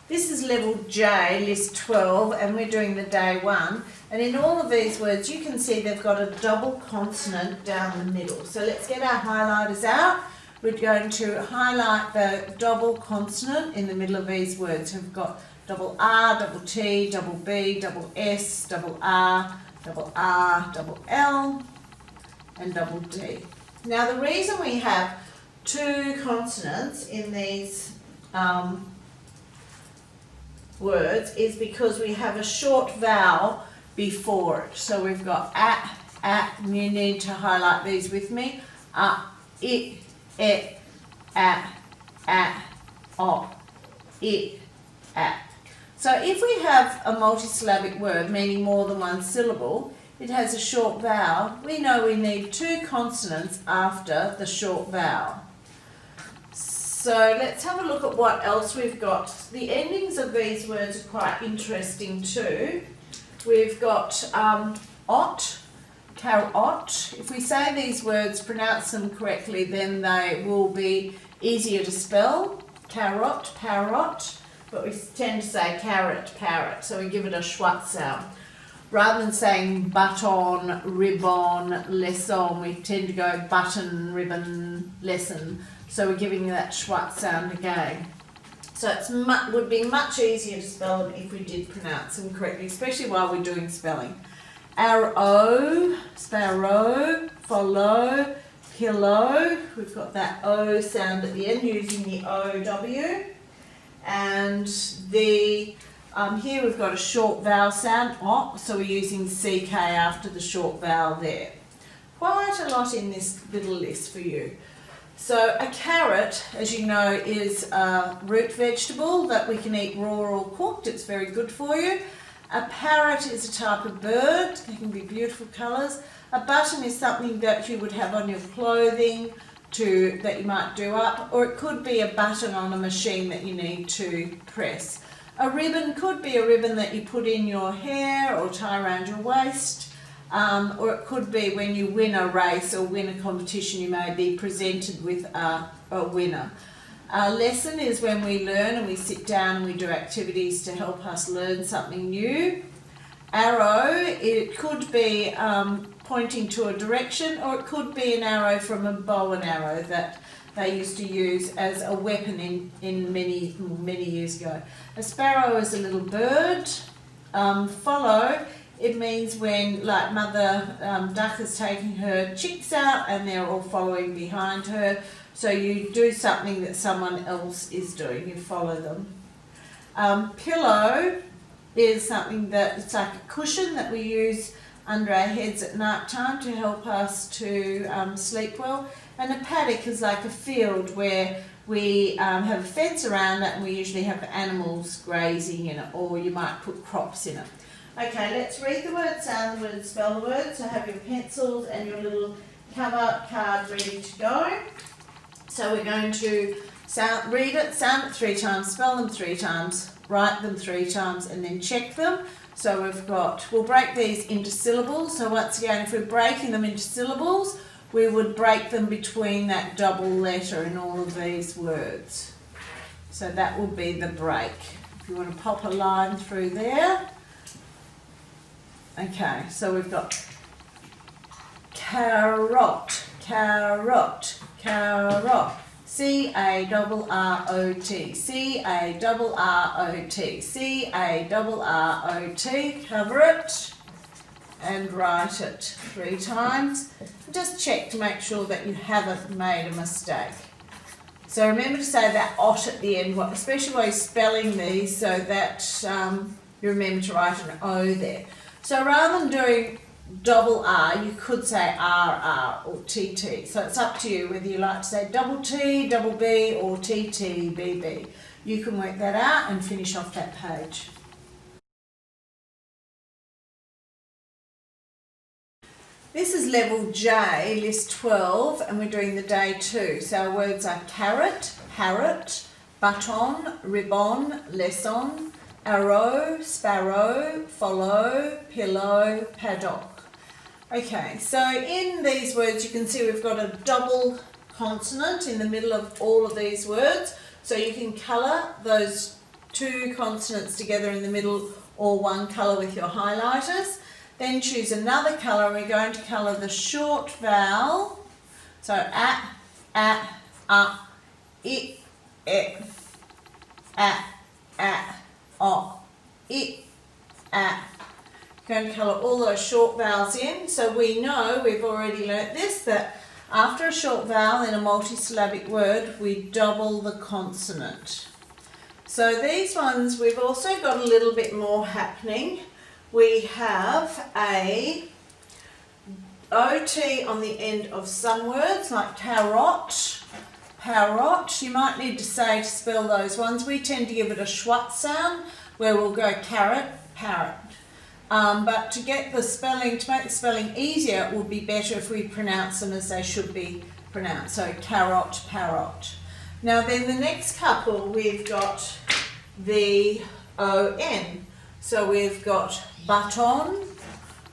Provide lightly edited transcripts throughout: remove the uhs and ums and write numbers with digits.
This is level J, list 12, and we're doing the day 1. And in all of these words, you can see they've got a double consonant down the middle. So let's get our highlighters out. We're going to highlight the double consonant in the middle of these words. We've got double R, double T, double B, double S, double R, double L, and double D. Now the reason we have two consonants in these words is because we have a short vowel before it. So we've got at, and you need to highlight these with me. It, at, o, it, at. So if we have a multisyllabic word meaning more than one syllable, it has a short vowel, we know we need two consonants after the short vowel. So let's have a look at what else we've got. The endings of these words are quite interesting too. We've got ot, carrot. If we say these words, pronounce them correctly, then they will be easier to spell. Carrot, parrot, but we tend to say carrot, parrot, so we give it a schwa sound. Rather than saying button, ribbon, lesson, we tend to go button, ribbon, lesson. So we're giving that schwa sound again. So it would be much easier to spell them if we did pronounce them correctly, especially while we're doing spelling. Arrow, sparrow, follow, pillow. We've got that O sound at the end using the OW. And the here we've got a short vowel sound, O, so we're using CK after the short vowel there. Quite a lot in this little list for you. So a carrot, as you know, is a root vegetable that we can eat raw or cooked. It's very good for you. A parrot is a type of bird. They can be beautiful colours. A button is something that you would have on your clothing that you might do up, or it could be a button on a machine that you need to press. A ribbon could be a ribbon that you put in your hair or tie around your waist. Or it could be when you win a race or win a competition, you may be presented with a winner. A lesson is when we learn and we sit down and we do activities to help us learn something new. Arrow, it could be pointing to a direction, or it could be an arrow from a bow and arrow that they used to use as a weapon in many years ago. A sparrow is a little bird. Follow, it means when, like, Mother Duck is taking her chicks out and they're all following behind her. So you do something that someone else is doing, you follow them. Pillow is something that, it's like a cushion that we use under our heads at night time to help us to sleep well. And a paddock is like a field where we have a fence around it and we usually have animals grazing in it, or you might put crops in it. Okay, let's read the word, sound the word, spell the word. So have your pencils and your little cover card ready to go. So we're going to read it, sound it 3 times, spell them 3 times, write them 3 times, and then check them. So we'll break these into syllables. So once again, if we're breaking them into syllables, we would break them between that double letter in all of these words. So that would be the break. If you want to pop a line through there. Okay, so we've got carrot, carrot, carrot, C-A-R-R-O-T, C-A-R-R-O-T, C-A-R-R-O-T, cover it and write it 3 times. Just check to make sure that you haven't made a mistake. So remember to say that ot at the end, especially while you're spelling these, so that you remember to write an O there. So rather than doing double R, you could say RR or TT. So it's up to you whether you like to say double T, double B, or TT, BB. You can work that out and finish off that page. This is level J, list 12, and we're doing the day 2. So our words are carrot, parrot, button, ribbon, lesson, arrow, sparrow, follow, pillow, paddock. Okay, so in these words you can see we've got a double consonant in the middle of all of these words. So you can colour those two consonants together in the middle or one colour with your highlighters. Then choose another colour. We're going to colour the short vowel. So it, o, it, Going to colour all those short vowels in. So we know, we've already learnt this, that after a short vowel in a multisyllabic word, we double the consonant. So these ones, we've also got a little bit more happening. We have a OT on the end of some words, like carrot, parrot. You might need to say to spell those ones. We tend to give it a schwat sound, where we'll go carrot, parrot. But to get the spelling, to make the spelling easier, it would be better if we pronounce them as they should be pronounced. So carrot, parrot. Now then the next couple, we've got the ON. So we've got button,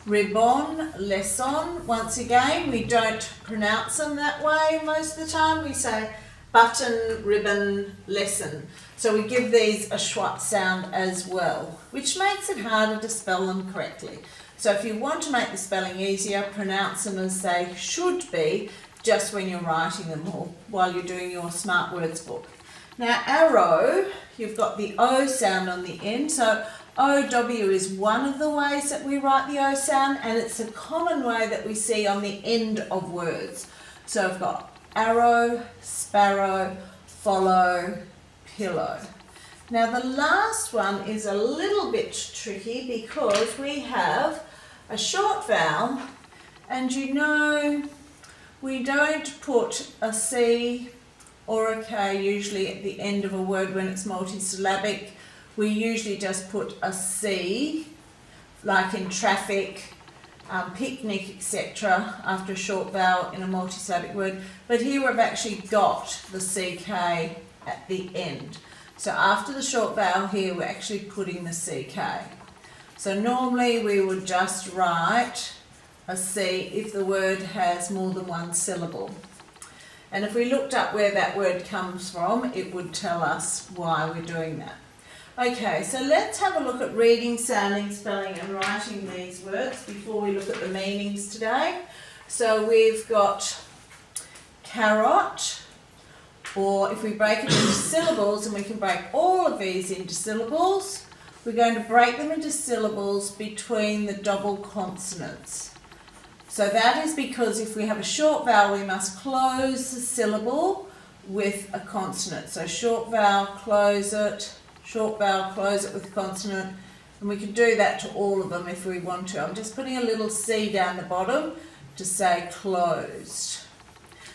ribbon, lesson. Once again, we don't pronounce them that way most of the time. We say button, ribbon, lesson. So we give these a schwat sound as well, which makes it harder to spell them correctly. So if you want to make the spelling easier, pronounce them as they should be just when you're writing them or while you're doing your Smart Words book. Now arrow, you've got the O sound on the end. So OW is one of the ways that we write the O sound, and it's a common way that we see on the end of words. So I've got arrow, sparrow, follow, pillow. Now the last one is a little bit tricky because we have a short vowel, and you know we don't put a C or a K usually at the end of a word when it's multisyllabic. We usually just put a C, like in traffic, picnic, etc., after a short vowel in a multisyllabic word. But here we've actually got the CK at the end. So after the short vowel here, we're actually putting the CK. So normally we would just write a C if the word has more than one syllable. And if we looked up where that word comes from, it would tell us why we're doing that. Okay, so let's have a look at reading, sounding, spelling and writing these words before we look at the meanings today. So we've got carrot, or if we break it into syllables, and we can break all of these into syllables, we're going to break them into syllables between the double consonants. So that is because if we have a short vowel, we must close the syllable with a consonant. So short vowel, close it, short vowel, close it with a consonant, and we can do that to all of them if we want to. I'm just putting a little C down the bottom to say closed.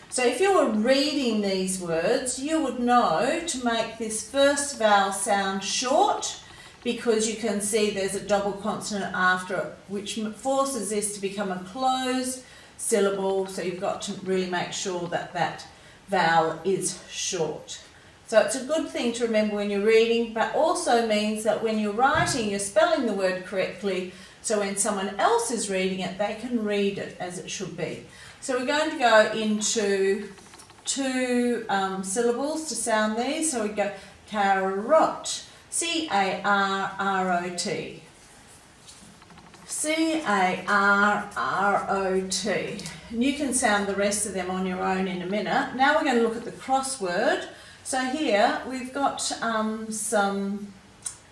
So if you were reading these words, you would know to make this first vowel sound short, because you can see there's a double consonant after it, which forces this to become a closed syllable. So you've got to really make sure that that vowel is short. So it's a good thing to remember when you're reading, but also means that when you're writing, you're spelling the word correctly, so when someone else is reading it, they can read it as it should be. So we're going to go into two syllables to sound these. So we go carrot, C-A-R-R-O-T. C-A-R-R-O-T. And you can sound the rest of them on your own in a minute. Now we're going to look at the crossword. So here we've got some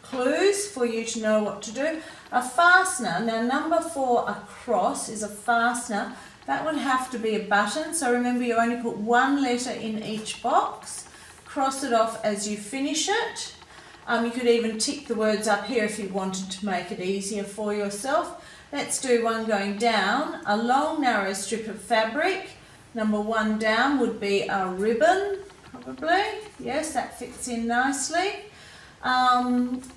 clues for you to know what to do. A fastener, now number 4 across is a fastener. That would have to be a button. So remember, you only put one letter in each box. Cross it off as you finish it. You could even tick the words up here if you wanted to make it easier for yourself. Let's do one going down. A long narrow strip of fabric. Number 1 down would be a ribbon, probably. Yes, that fits in nicely.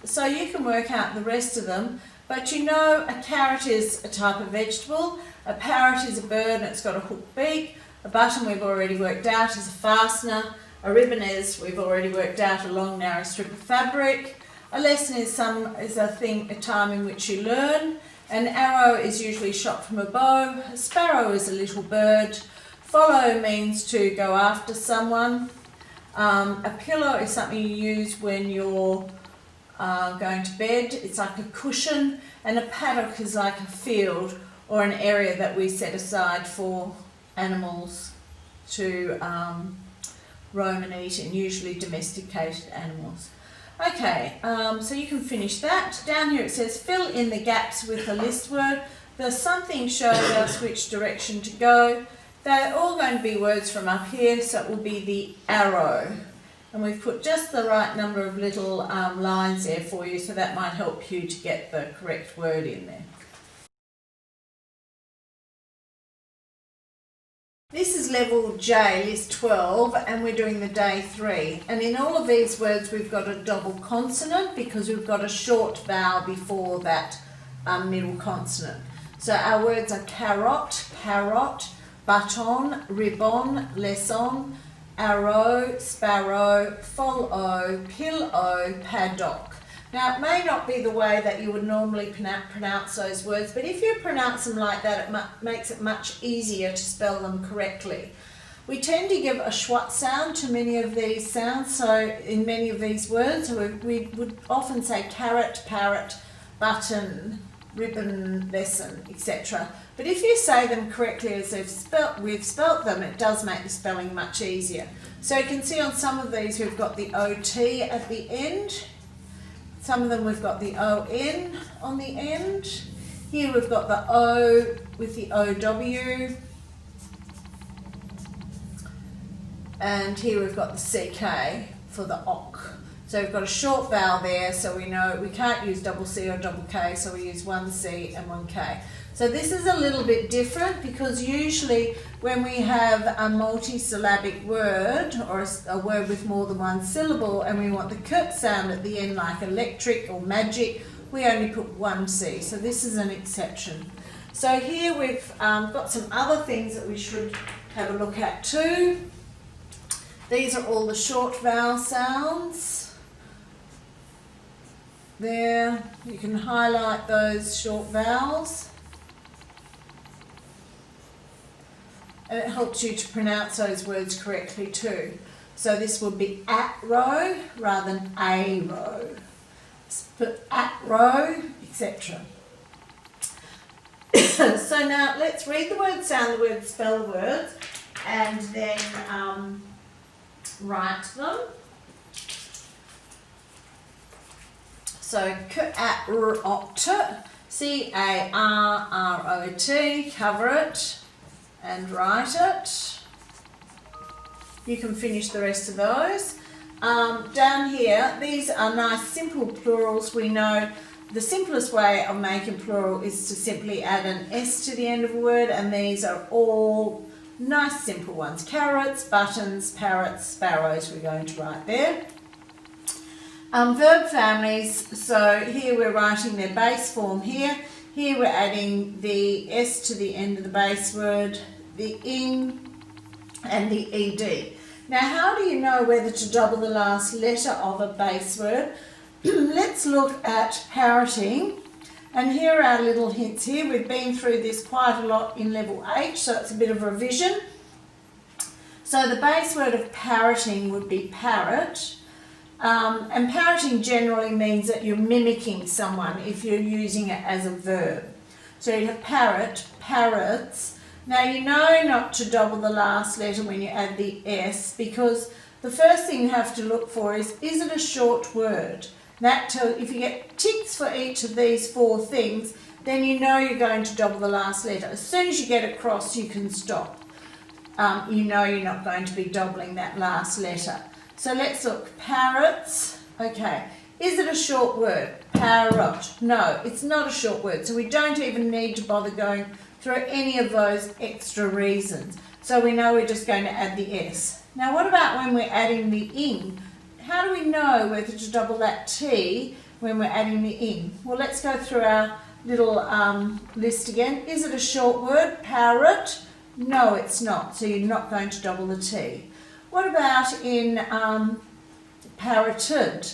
So you can work out the rest of them. But you know, a carrot is a type of vegetable. A parrot is a bird and it's got a hooked beak. A button we've already worked out is a fastener. A ribbon is, we've already worked out, a long narrow strip of fabric. A lesson is a time in which you learn. An arrow is usually shot from a bow. A sparrow is a little bird. Follow means to go after someone. A pillow is something you use when you're going to bed. It's like a cushion, and a paddock is like a field or an area that we set aside for animals to roam and eat, and usually domesticated animals. Okay, so you can finish that. Down here it says fill in the gaps with a list word. The something shows us which direction to go. They're all going to be words from up here, so it will be the arrow. And we've put just the right number of little lines there for you, so that might help you to get the correct word in there. This is level J, list 12, and we're doing the day 3. And in all of these words we've got a double consonant because we've got a short vowel before that middle consonant. So our words are carrot, parrot, button, ribbon, lesson, arrow, sparrow, follow, pillow, paddock. Now, it may not be the way that you would normally pronounce those words, but if you pronounce them like that, it makes it much easier to spell them correctly. We tend to give a schwa sound to many of these sounds, so in many of these words, we would often say carrot, parrot, button, ribbon, lesson, etc. But if you say them correctly as we've spelt them, it does make the spelling much easier. So you can see on some of these we've got the OT at the end. Some of them we've got the ON on the end. Here we've got the O with the OW. And here we've got the CK for the OK. So we've got a short vowel there, so we know we can't use double C or double K, so we use one C and one K. So this is a little bit different because usually when we have a multisyllabic word or a word with more than one syllable and we want the k sound at the end like electric or magic, we only put one C. So this is an exception. So here we've got some other things that we should have a look at too. These are all the short vowel sounds. There, you can highlight those short vowels. And it helps you to pronounce those words correctly too. So this would be at row rather than a row. Put at row, etc. So now let's read the word, sound the word, spell the words, and then write them. So carrot, C-A-R-R-O-T, cover it and write it. You can finish the rest of those. Down here, these are nice simple plurals. We know the simplest way of making plural is to simply add an S to the end of a word, and these are all nice simple ones. Carrots, buttons, parrots, sparrows we're going to write there. Verb families, so here we're writing their base form here. Here we're adding the S to the end of the base word, the ing and the ed. Now how do you know whether to double the last letter of a base word? Let's look at parroting, and here are our little hints here. We've been through this quite a lot in level H, so it's a bit of revision. So the base word of parroting would be parrot. And parroting generally means that you're mimicking someone if you're using it as a verb. So you have parrot, parrots. Now you know not to double the last letter when you add the S, because the first thing you have to look for is it a short word? That if you get ticks for each of these 4 things, then you know you're going to double the last letter. As soon as you get across, you can stop. You know you're not going to be doubling that last letter. So let's look. Parrots. Okay. Is it a short word? Parrot. No, it's not a short word. So we don't even need to bother going through any of those extra reasons. So we know we're just going to add the S. Now what about when we're adding the ing? How do we know whether to double that T when we're adding the ing? Well, let's go through our little list again. Is it a short word? Parrot. No, it's not. So you're not going to double the T. What about in parroted?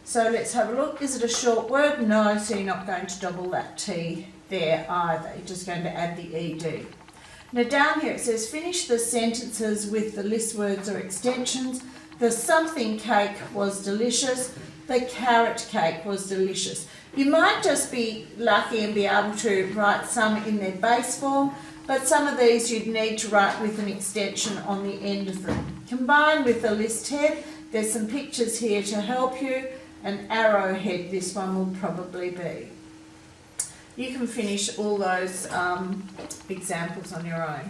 So let's have a look. Is it a short word? No, so you're not going to double that T there either. You're just going to add the ED. Now down here it says finish the sentences with the list words or extensions. The something cake was delicious. The carrot cake was delicious. You might just be lucky and be able to write some in their base form, but some of these you'd need to write with an extension on the end of them. Combined with the list head, there's some pictures here to help you. An arrowhead, this one will probably be. You can finish all those examples on your own.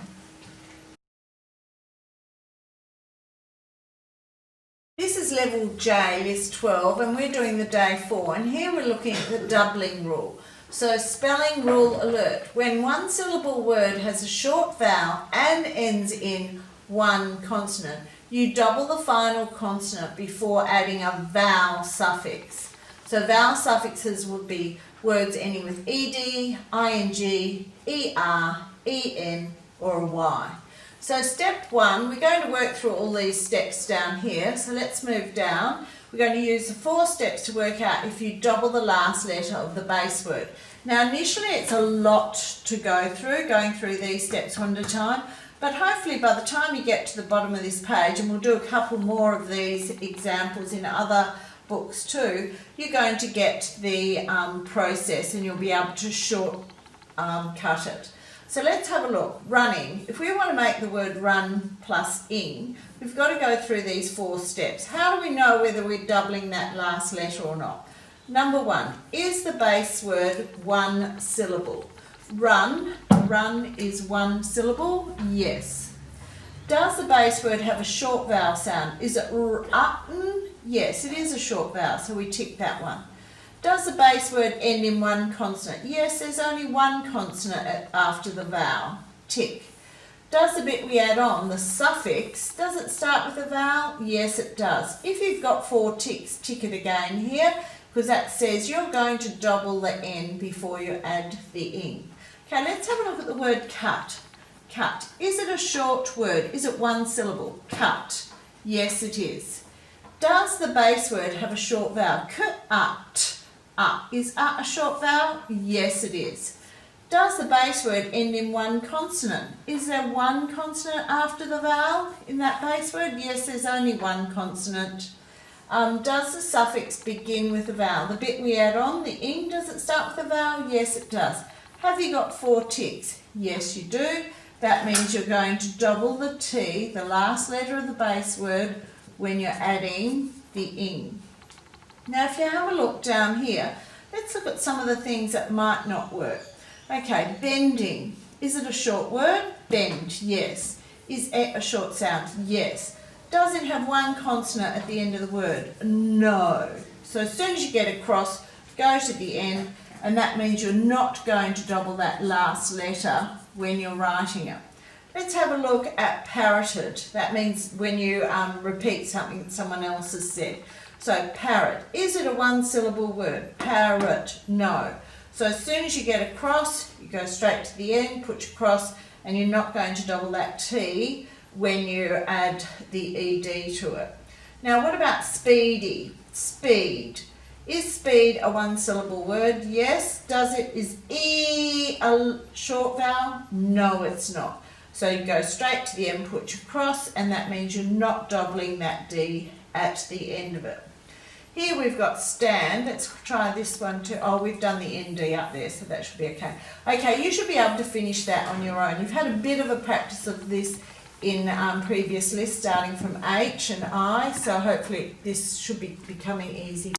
This is level J, list 12, and we're doing the day 4, and here we're looking at the doubling rule. So spelling rule alert. When one syllable word has a short vowel and ends in one consonant, you double the final consonant before adding a vowel suffix. So vowel suffixes would be words ending with ed, ing, er, en, or a y. So step 1, we're going to work through all these steps down here. So let's move down. We're going to use the 4 steps to work out if you double the last letter of the base word. Now initially it's a lot to go through, going through these steps one at a time, but hopefully by the time you get to the bottom of this page, and we'll do a couple more of these examples in other books too, you're going to get the process and you'll be able to shortcut it. So let's have a look. Running. If we want to make the word run plus ing, we've got to go through these 4 steps. How do we know whether we're doubling that last letter or not? Number 1, is the base word one syllable? Run is one syllable? Yes. Does the base word have a short vowel sound? Is it r-n? Yes, it is a short vowel, so we tick that one. Does the base word end in one consonant? Yes, there's only one consonant after the vowel. Tick. Does the bit we add on, the suffix, does it start with a vowel? Yes, it does. If you've got 4 ticks, tick it again here, because that says you're going to double the N before you add the ing. Okay, let's have a look at the word cut. Cut. Is it a short word? Is it one syllable? Cut. Yes, it is. Does the base word have a short vowel? K-ut. Is a short vowel? Yes, it is. Does the base word end in one consonant? Is there one consonant after the vowel in that base word? Yes, there's only one consonant. Does the suffix begin with a vowel? The bit we add on, the ing, does it start with a vowel? Yes, it does. Have you got 4 ticks? Yes, you do. That means you're going to double the T, the last letter of the base word, when you're adding the ing. Now, if you have a look down here, let's look at some of the things that might not work. Okay, bending. Is it a short word? Bend, yes. Is et a short sound? Yes. Does it have one consonant at the end of the word? No. So as soon as you get across, go to the end, and that means you're not going to double that last letter when you're writing it. Let's have a look at parroted. That means when you repeat something that someone else has said. So parrot. Is it a one syllable word? Parrot. No. So as soon as you get across, you go straight to the end, put your cross, and you're not going to double that T when you add the ED to it. Now what about speedy? Speed. Is speed a one syllable word? Yes. Is E a short vowel? No, it's not. So you go straight to the end, put your cross, and that means you're not doubling that D at the end of it. Here we've got stand. Let's try this one too. Oh, we've done the ND up there, so that should be okay. Okay, you should be able to finish that on your own. You've had a bit of a practice of this in previous lists, starting from H and I, so hopefully this should be becoming easy